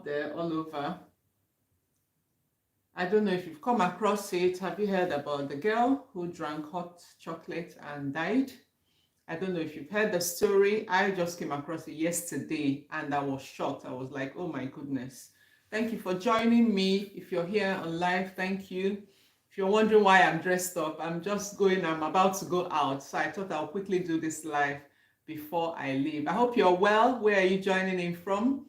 out there all over. I don't know if you've come across it. Have you heard about the girl who drank hot chocolate and died? I don't know if you've heard the story. I just came across it yesterday and I was shocked. I was like, oh my goodness. Thank you for joining me. If you're here on live, thank you. If you're wondering why I'm dressed up, I'm about to go out. So I thought I'll quickly do this live before I leave. I hope you're well. Where are you joining in from?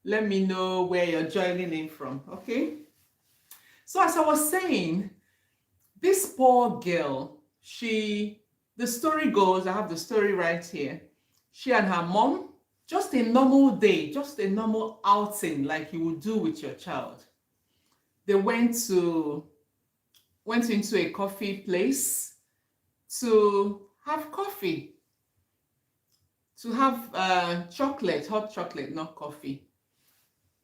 Let me know where you're joining in from, okay? So as I was saying, this poor girl, the story goes, I have the story right here. She and her mom, just a normal day, just a normal outing like you would do with your child. They went into a coffee place to have coffee, to have chocolate, hot chocolate, not coffee.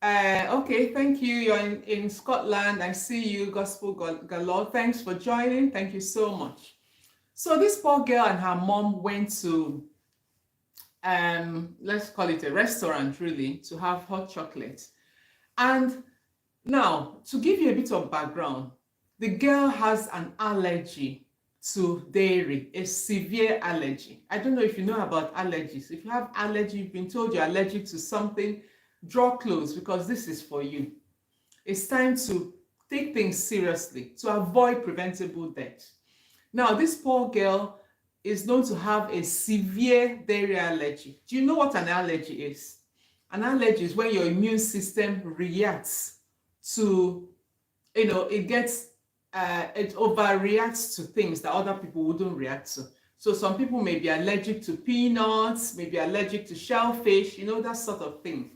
Okay, thank you. You're in Scotland. I see you, Gospel Galore. Thanks for joining. Thank you so much. So this poor girl and her mom went to, let's call it a restaurant, really, to have hot chocolate. And now, to give you a bit of background, the girl has an allergy to dairy, a severe allergy. I don't know if you know about allergies. If you have allergy, you've been told you're allergic to something, draw close because this is for you. It's time to take things seriously to avoid preventable death. Now, this poor girl is known to have a severe dairy allergy. Do you know what an allergy is? An allergy is when your immune system reacts to, it overreacts to things that other people wouldn't react to. So some people may be allergic to peanuts, maybe allergic to shellfish, that sort of thing.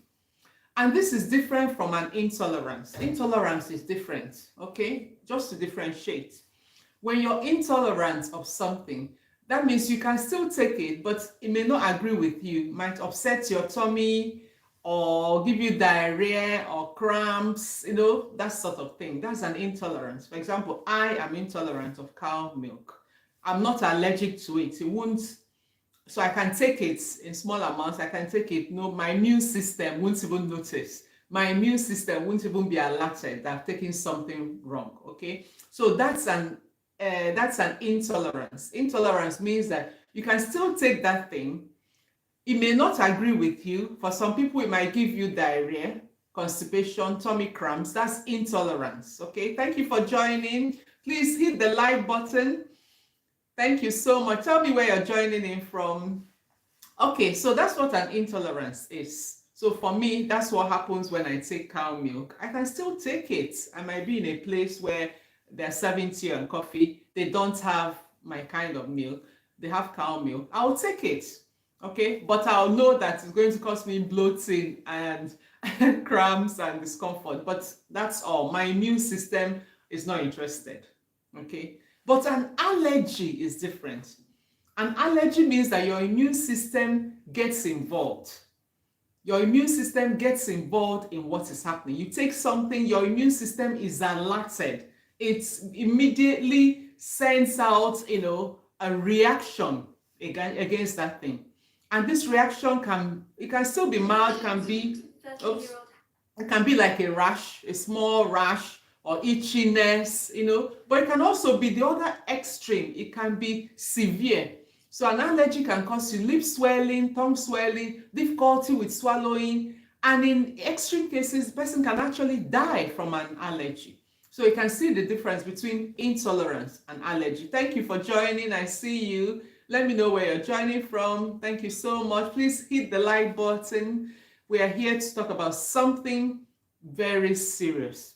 And this is different from an intolerance. Intolerance is different, okay? Just to differentiate. When you're intolerant of something, that means you can still take it, but it may not agree with you. It might upset your tummy or give you diarrhea or cramps, that sort of thing. That's an intolerance. For example, I am intolerant of cow milk. I'm not allergic to it. It won't. So I can take it in small amounts. I can take it. No, my immune system won't even notice. My immune system won't even be alerted that I've taken something wrong. Okay, so that's an intolerance. Intolerance means that you can still take that thing. It may not agree with you. For some people, it might give you diarrhea, constipation, tummy cramps. That's intolerance. Okay, thank you for joining. Please hit the like button. Thank you so much. Tell me where you're joining in from. Okay, so that's what an intolerance is. So for me, that's what happens when I take cow milk. I can still take it. I might be in a place where they're serving tea and coffee. They don't have my kind of milk. They have cow milk. I'll take it. Okay, but I'll know that it's going to cause me bloating and cramps and discomfort. But that's all. My immune system is not interested. Okay. But an allergy is different. An allergy means that your immune system gets involved. Your immune system gets involved in what is happening. You take something, your immune system is alerted. It immediately sends out, a reaction against that thing. And this reaction can still be mild, it can be like a rash, a small rash, or itchiness, but it can also be the other extreme. It can be severe. So an allergy can cause you lip swelling, tongue swelling, difficulty with swallowing, and in extreme cases, the person can actually die from an allergy. So you can see the difference between intolerance and allergy. Thank you for joining. I see you. Let me know where you're joining from. Thank you so much. Please hit the like button. We are here to talk about something very serious.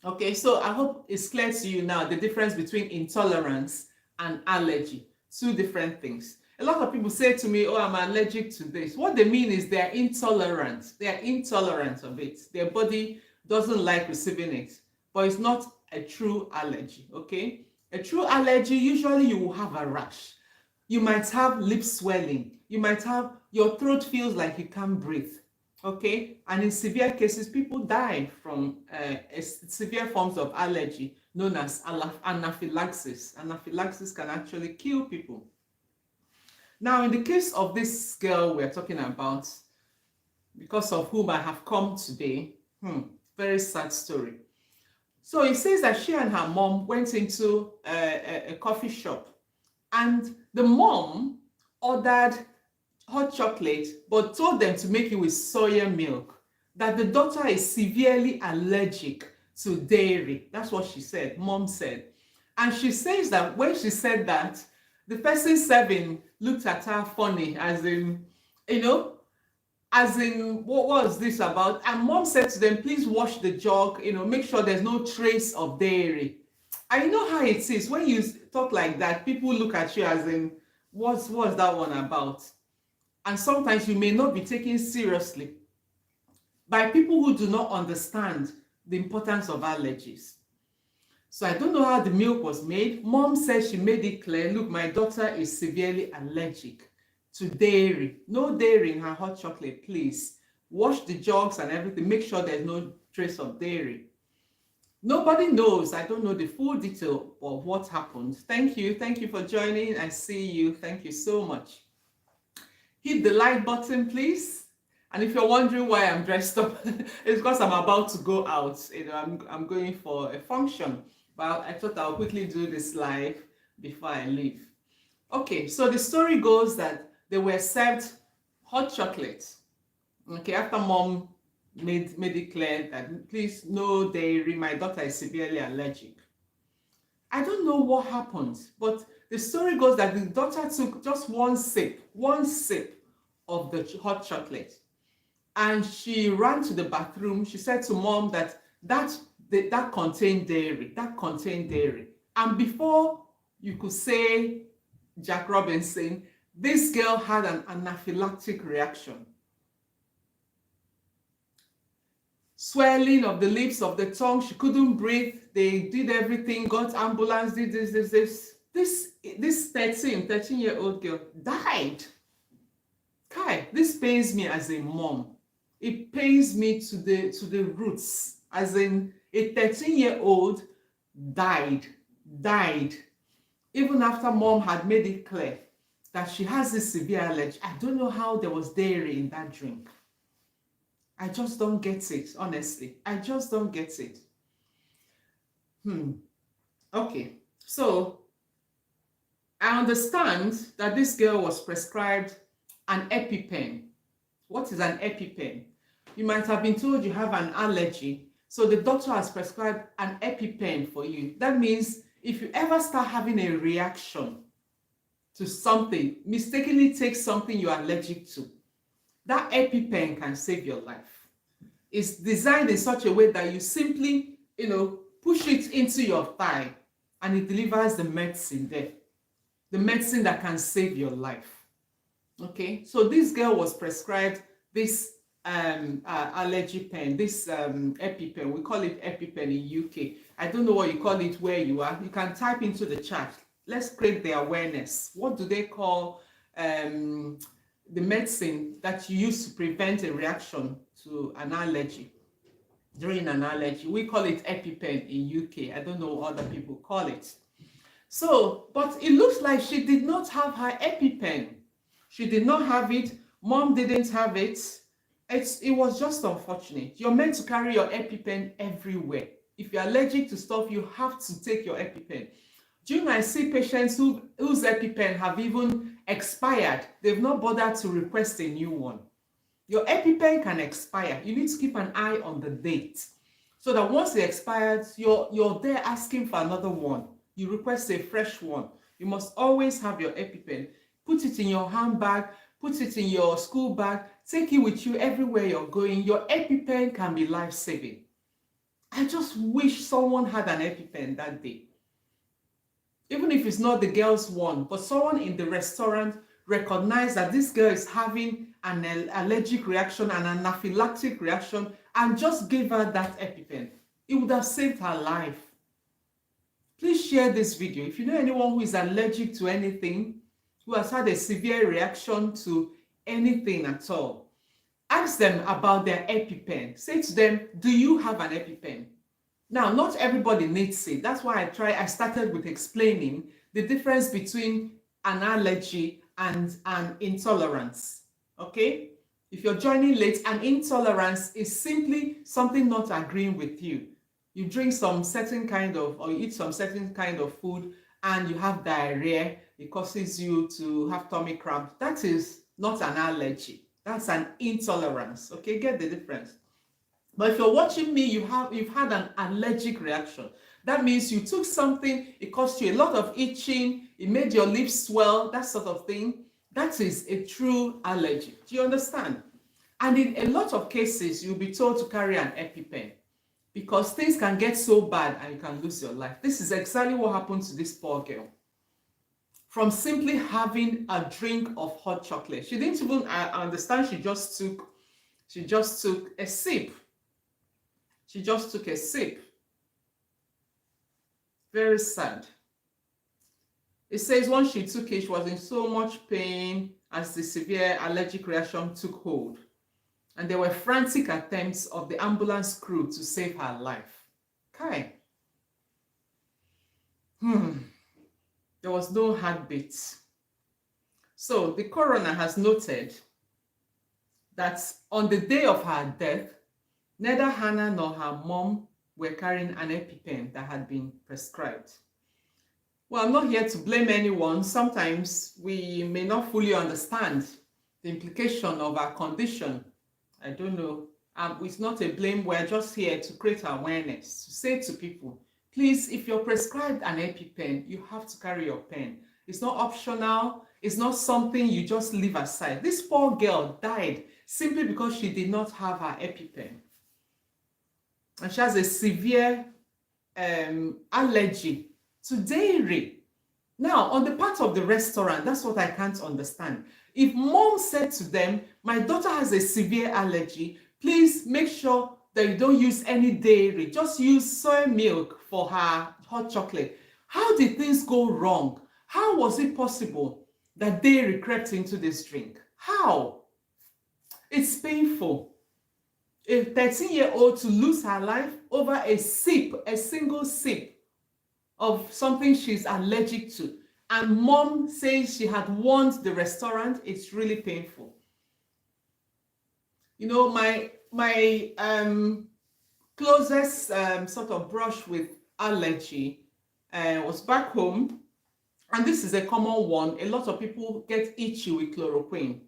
Okay, so I hope it's clear to you now the difference between intolerance and allergy. Two different things. A lot of people say to me, oh, I'm allergic to this. What they mean is they're intolerant. They're intolerant of it. Their body doesn't like receiving it. But it's not a true allergy, okay? A true allergy, usually you will have a rash. You might have lip swelling. You might have, your throat feels like you can't breathe. Okay, and in severe cases, people die from severe forms of allergy known as anaphylaxis. Anaphylaxis can actually kill people. Now, in the case of this girl we're talking about, because of whom I have come today. Very sad story. So it says that she and her mom went into a coffee shop, and the mom ordered hot chocolate but told them to make it with soya milk, that the daughter is severely allergic to dairy. That's what she said, mom said. And she says that when she said that, the person serving looked at her funny, as in, as in, what was this about? And mom said to them, please wash the jug, make sure there's no trace of dairy. I know how it is when you talk like that, people look at you as in, what's that one about? And sometimes you may not be taken seriously by people who do not understand the importance of allergies. So I don't know how the milk was made. Mom said she made it clear, look, my daughter is severely allergic to dairy. No dairy in her hot chocolate, please. Wash the jugs and everything. Make sure there's no trace of dairy. Nobody knows. I don't know the full detail of what happened. Thank you. Thank you for joining. I see you. Thank you so much. Hit the like button, please. And if you're wondering why I'm dressed up, it's because I'm about to go out. I'm going for a function. But I thought I'll quickly do this live before I leave. Okay, so the story goes that they were served hot chocolate. Okay, after mom made it clear that please, no dairy, my daughter is severely allergic. I don't know what happened, but the story goes that the daughter took just one sip of the hot chocolate, and she ran to the bathroom. She said to mom that contained dairy. And before you could say Jack Robinson, this girl had an anaphylactic reaction. Swelling of the lips, of the tongue, she couldn't breathe. They did everything, got ambulance, did this. This 13-year-old girl died. Kai, this pains me as a mom. It pains me to the roots, as in a 13-year-old died, even after mom had made it clear that she has this severe allergy. I don't know how there was dairy in that drink. I just don't get it, honestly. I just don't get it. Okay, so I understand that this girl was prescribed an EpiPen. What is an EpiPen? You might have been told you have an allergy, so the doctor has prescribed an EpiPen for you. That means if you ever start having a reaction to something, mistakenly take something you're allergic to, that EpiPen can save your life. It's designed in such a way that you simply, push it into your thigh and it delivers the medicine there. The medicine that can save your life. Okay, so this girl was prescribed this allergy pen, this EpiPen. We call it EpiPen in UK. I don't know what you call it where you are. You can type into the chat. Let's create the awareness. What do they call the medicine that you use to prevent a reaction to an allergy? During an allergy, we call it EpiPen in UK. I don't know what other people call it. So, but it looks like she did not have her EpiPen. She did not have it. Mom didn't have it. It was just unfortunate. You're meant to carry your EpiPen everywhere. If you're allergic to stuff, you have to take your EpiPen. Do you know, I see patients whose EpiPen have even expired. They've not bothered to request a new one. Your EpiPen can expire. You need to keep an eye on the date, so that once it expires, you're there asking for another one. You request a fresh one. You must always have your EpiPen. Put it in your handbag, put it in your school bag, take it with you everywhere you're going. Your EpiPen can be life-saving. I just wish someone had an EpiPen that day. Even if it's not the girl's one, but someone in the restaurant recognized that this girl is having an allergic reaction, an anaphylactic reaction, and just gave her that EpiPen. It would have saved her life. Please share this video. If you know anyone who is allergic to anything, who has had a severe reaction to anything at all, ask them about their EpiPen. Say to them, do you have an EpiPen? Now, not everybody needs it. That's why I started with explaining the difference between an allergy and an intolerance. Okay? If you're joining late, an intolerance is simply something not agreeing with you. You drink some certain kind of, or you eat some certain kind of food and you have diarrhea, it causes you to have tummy cramp. That is not an allergy. That's an intolerance. Okay, get the difference. But if you're watching me, you've had an allergic reaction. That means you took something, it caused you a lot of itching, it made your lips swell, that sort of thing. That is a true allergy. Do you understand? And in a lot of cases, you'll be told to carry an EpiPen because things can get so bad and you can lose your life. This is exactly what happened to this poor girl. From simply having a drink of hot chocolate. She didn't even understand, she just took a sip. She just took a sip. Very sad. It says once she took it, she was in so much pain as the severe allergic reaction took hold. And there were frantic attempts of the ambulance crew to save her life. Okay. There was no heartbeat. So the coroner has noted that on the day of her death, neither Hannah nor her mom were carrying an EpiPen that had been prescribed. Well, I'm not here to blame anyone. Sometimes we may not fully understand the implication of our condition. I don't know. It's not a blame. We're just here to create awareness, to say to people, please, if you're prescribed an EpiPen, you have to carry your pen. It's not optional. It's not something you just leave aside. This poor girl died simply because she did not have her EpiPen. And she has a severe allergy to dairy. Now, on the part of the restaurant, that's what I can't understand. If mom said to them, my daughter has a severe allergy, please make sure that you don't use any dairy. Just use soy milk for her hot chocolate. How did things go wrong? How was it possible that dairy crept into this drink? How? It's painful. A 13-year-old to lose her life over a single sip of something she's allergic to. And mom says she had warned the restaurant. It's really painful. You know, my closest sort of brush with allergy was back home. And this is a common one. A lot of people get itchy with chloroquine.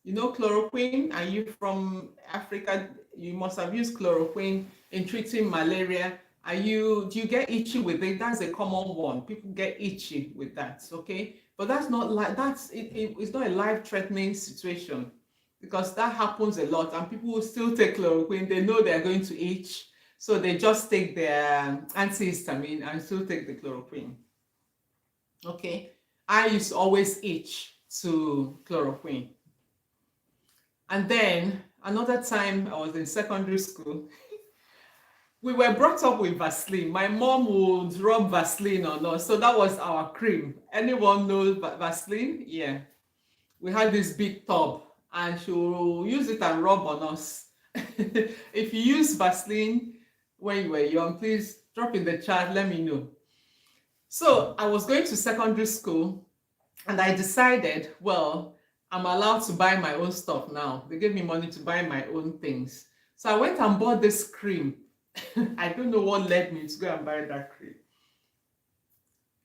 You know chloroquine? Are you from Africa? You must have used chloroquine in treating malaria. Do you get itchy with it? That's a common one. People get itchy with that, okay? But that's not like it's not a life-threatening situation because that happens a lot and people will still take chloroquine. They know they're going to itch, so they just take their antihistamine and still take the chloroquine. Okay, I used to always itch to chloroquine. And then another time I was in secondary school, we were brought up with Vaseline. My mom would rub Vaseline on us. So that was our cream. Anyone knows Vaseline? Yeah. We had this big tub and she will use it and rub on us. If you use Vaseline when you were young, please drop in the chat, let me know. So I was going to secondary school and I decided, well, I'm allowed to buy my own stuff now. They gave me money to buy my own things. So I went and bought this cream. I don't know what led me to go and buy that cream.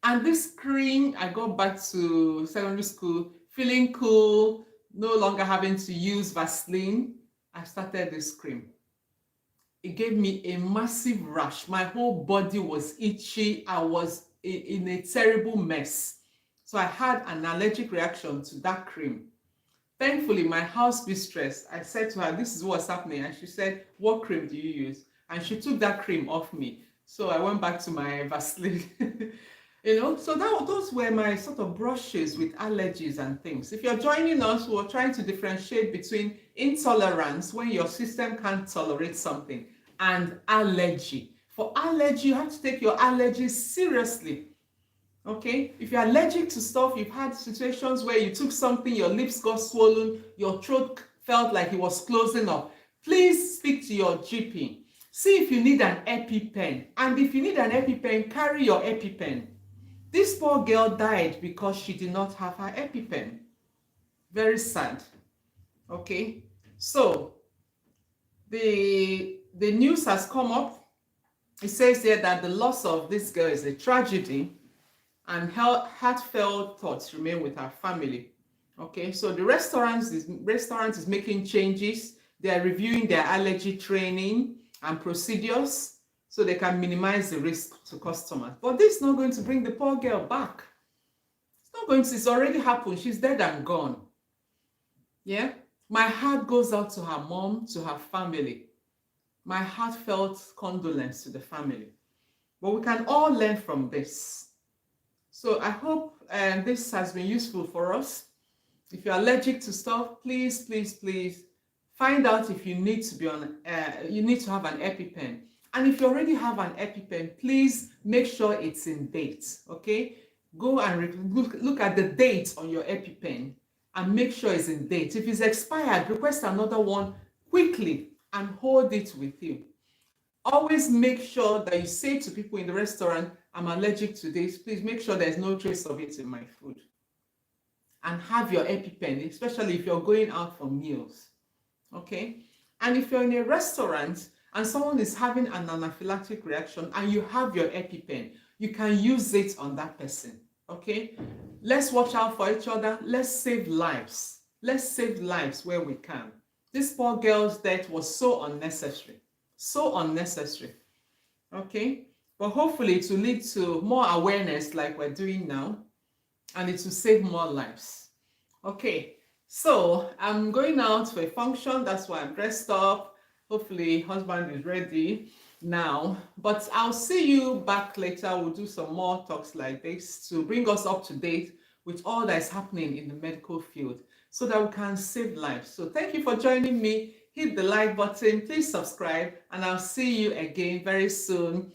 And this cream, I got back to secondary school feeling cool, no longer having to use Vaseline. I started this cream. It gave me a massive rash. My whole body was itchy. I was in a terrible mess. So I had an allergic reaction to that cream. Thankfully, my house mistress, I said to her, this is what's happening. And she said, what cream do you use? And she took that cream off me. So I went back to my Vaseline. You know, so those were my sort of brushes with allergies and things. If you're joining us, we're trying to differentiate between intolerance, when your system can't tolerate something, and allergy. For allergy, you have to take your allergies seriously. Okay, if you're allergic to stuff, you've had situations where you took something, your lips got swollen, your throat felt like it was closing up, please speak to your GP. See if you need an EpiPen. And if you need an EpiPen, carry your EpiPen. This poor girl died because she did not have her EpiPen. Very sad. Okay, So the news has come up. It says here that the loss of this girl is a tragedy and heartfelt thoughts remain with her family. Okay, so the restaurant is making changes. They are reviewing their allergy training and procedures so they can minimize the risk to customers. But this is not going to bring the poor girl back. It's not going to, it's already happened. She's dead and gone. Yeah, my heart goes out to her mom, to her family. My heartfelt condolence to the family. But we can all learn from this. So I hope this has been useful for us. If you're allergic to stuff, please, please, please find out if you need to be on. You need to have an EpiPen, and if you already have an EpiPen, please make sure it's in date. Okay, go and look at the date on your EpiPen and make sure it's in date. If it's expired, request another one quickly and hold it with you. Always make sure that you say to people in the restaurant, I'm allergic to this. Please make sure there's no trace of it in my food. And have your EpiPen, especially if you're going out for meals. Okay? And if you're in a restaurant and someone is having an anaphylactic reaction and you have your EpiPen, you can use it on that person. Okay? Let's watch out for each other. Let's save lives. Let's save lives where we can. This poor girl's death was so unnecessary. So unnecessary. Okay? But hopefully it will lead to more awareness like we're doing now, and it will save more lives. Okay, so I'm going out for a function. That's why I'm dressed up. Hopefully husband is ready now. But I'll see you back later. We'll do some more talks like this to bring us up to date with all that is happening in the medical field so that we can save lives. So thank you for joining me. Hit the like button, please subscribe, and I'll see you again very soon